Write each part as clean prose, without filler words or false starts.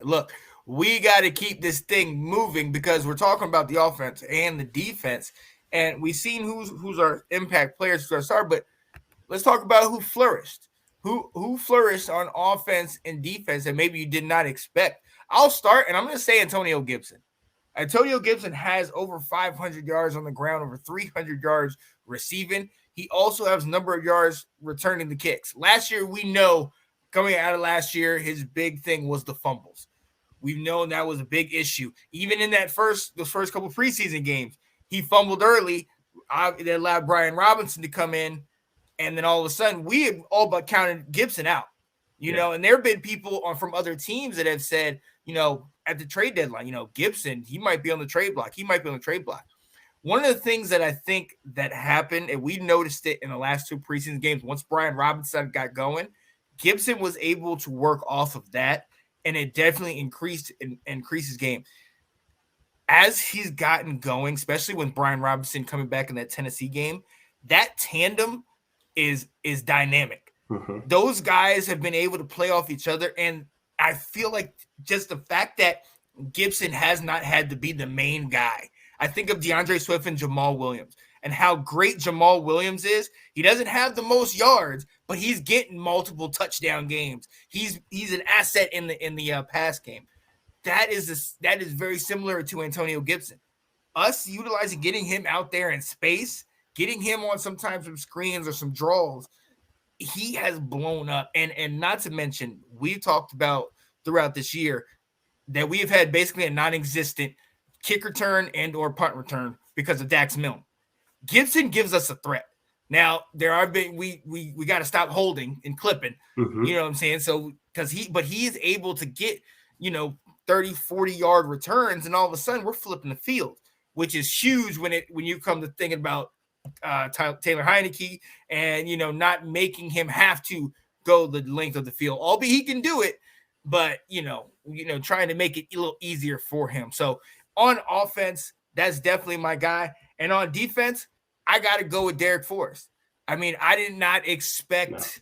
look, we got to keep this thing moving because we're talking about the offense and the defense, and we've seen who's our impact players, who's our star. But let's talk about who flourished, who flourished on offense and defense, and maybe you did not expect. I'll start, and I'm going to say Antonio Gibson. Antonio Gibson has over 500 yards on the ground, over 300 yards receiving. He also has a number of yards returning the kicks. Last year, we know coming out of last year, his big thing was the fumbles. We've known that was a big issue. Even in those first couple preseason games, he fumbled early. That allowed Brian Robinson to come in, and then all of a sudden, we have all but counted Gibson out. And there have been people from other teams that have said, at the trade deadline, Gibson, he might be on the trade block. One of the things that I think that happened, and we noticed it in the last two preseason games, once Brian Robinson got going, Gibson was able to work off of that, and it definitely increased his game. As he's gotten going, especially when Brian Robinson coming back in that Tennessee game, that tandem is dynamic. Mm-hmm. Those guys have been able to play off each other, and I feel like just the fact that Gibson has not had to be the main guy. I think of DeAndre Swift and Jamal Williams and how great Jamal Williams is. He doesn't have the most yards, but he's getting multiple touchdown games. He's an asset in the pass game. That is very similar to Antonio Gibson. Us utilizing getting him out there in space, getting him on sometimes some screens or some draws, he has blown up. And not to mention, we've talked about throughout this year that we have had basically a non-existent kick return and or punt return because of Dax Milne. Gibson gives us a threat. Now, we got to stop holding and clipping. Mm-hmm. You know what I'm saying? So but he is able to get, 30, 40-yard returns, and all of a sudden we're flipping the field, which is huge when you come to thinking about Taylor Heineke and, not making him have to go the length of the field. Albeit he can do it, but, trying to make it a little easier for him. So on offense, that's definitely my guy. And on defense, I got to go with Derek Forrest. I mean, I did not expect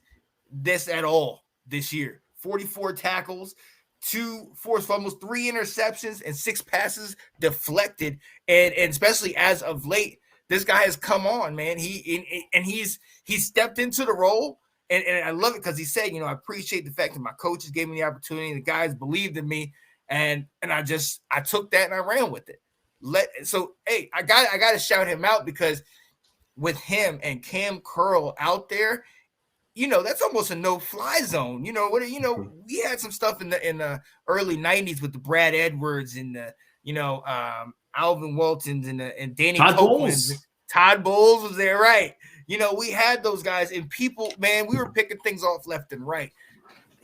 this at all this year. 44 tackles, 2 forced fumbles, 3 interceptions, and 6 passes deflected. And especially as of late, this guy has come on, man. He's stepped into the role. And I love it because he said, I appreciate the fact that my coaches gave me the opportunity. The guys believed in me. And I took that and I ran with it. Hey, I got to shout him out because with him and Cam Curl out there, that's almost a no-fly zone. We had some stuff in the early 90s with the Brad Edwards and the, Alvin Waltons and Danny Copeland. Todd Bowles was there, right? We had those guys, and people, man, we were picking things off left and right.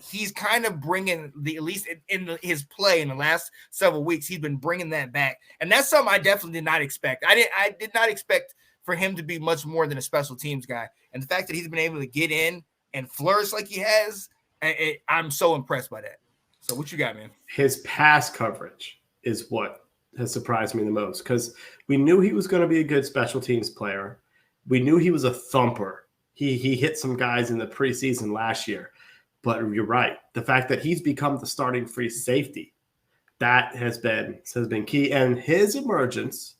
He's kind of bringing at least in his play in the last several weeks, he's been bringing that back. And that's something I definitely did not expect. I did not expect for him to be much more than a special teams guy. And the fact that he's been able to get in and flourish like he has, I'm so impressed by that. So what you got, man? His pass coverage is what has surprised me the most because we knew he was going to be a good special teams player. We knew he was a thumper. He hit some guys in the preseason last year. But you're right. The fact that he's become the starting free safety, that has been key. And his emergence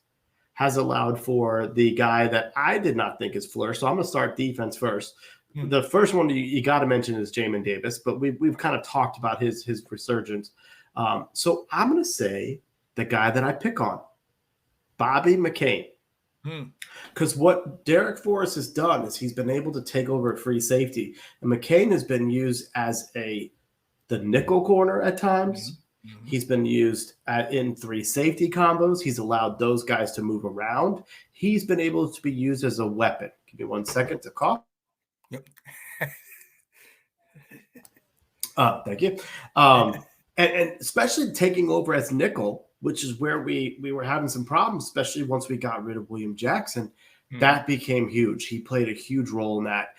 has allowed for the guy that I did not think is flourished. So I'm going to start defense first. Mm-hmm. The first one you got to mention is Jamin Davis, but we've kind of talked about his resurgence. So I'm going to say the guy that I pick on, Bobby McCain. Because what Derek Forrest has done is he's been able to take over at free safety, and McCain has been used as the nickel corner at times. Mm-hmm. He's been used in 3 safety combos. He's allowed those guys to move around. He's been able to be used as a weapon. Give me 1 second to cough. Yep. Thank you. And especially taking over as nickel, which is where we were having some problems, especially once we got rid of William Jackson. That became huge. He played a huge role in that,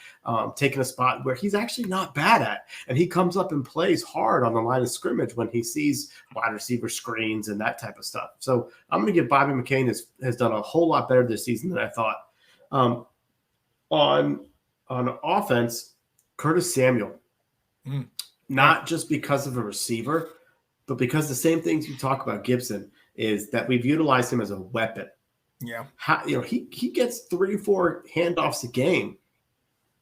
taking a spot where he's actually not bad at. And he comes up and plays hard on the line of scrimmage when he sees wide receiver screens and that type of stuff. So I'm going to give Bobby McCain has done a whole lot better this season than I thought. On offense, Curtis Samuel, not just because of a receiver, but because the same things you talk about Gibson is that we've utilized him as a weapon. Yeah. He gets 3-4 handoffs a game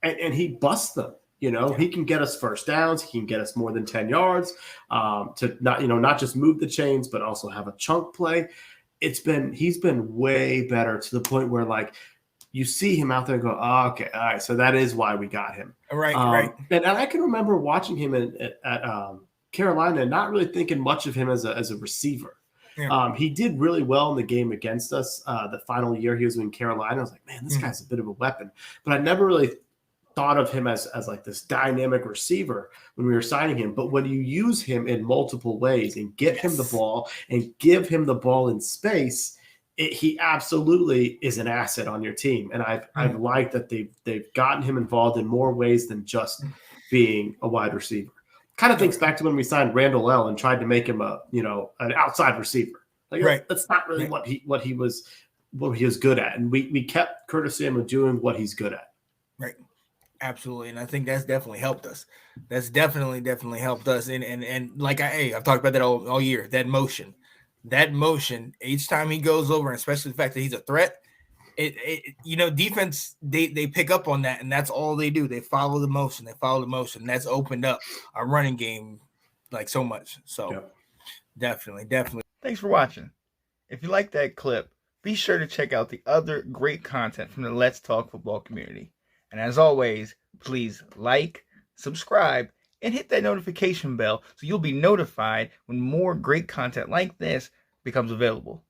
and he busts them. He can get us first downs. He can get us more than 10 yards to not just move the chains, but also have a chunk play. He's been way better to the point where like you see him out there and go, oh, okay, all right. So that is why we got him. Right. And I can remember watching him at Carolina and not really thinking much of him as a receiver. Yeah. He did really well in the game against us. The final year he was in Carolina, I was like, man, this guy's a bit of a weapon. But I never really thought of him as like this dynamic receiver when we were signing him. But when you use him in multiple ways and get him the ball and give him the ball in space, he absolutely is an asset on your team. And I've liked that they've gotten him involved in more ways than just being a wide receiver. Kind of thinks back to when we signed Randall L and tried to make him an outside receiver. Like, that's not really what he was good at. And we kept Curtis Samuel doing what he's good at. Right. Absolutely. And I think that's definitely helped us. That's definitely helped us. And like I've talked about that all year, that motion, each time he goes over, and especially the fact that he's a threat, defense, they pick up on that, and that's all they do. They follow the motion. That's opened up our running game like so much. So definitely. Thanks for watching. If you like that clip, be sure to check out the other great content from the Let's Talk Football community. And as always, please like, subscribe, and hit that notification bell so you'll be notified when more great content like this becomes available.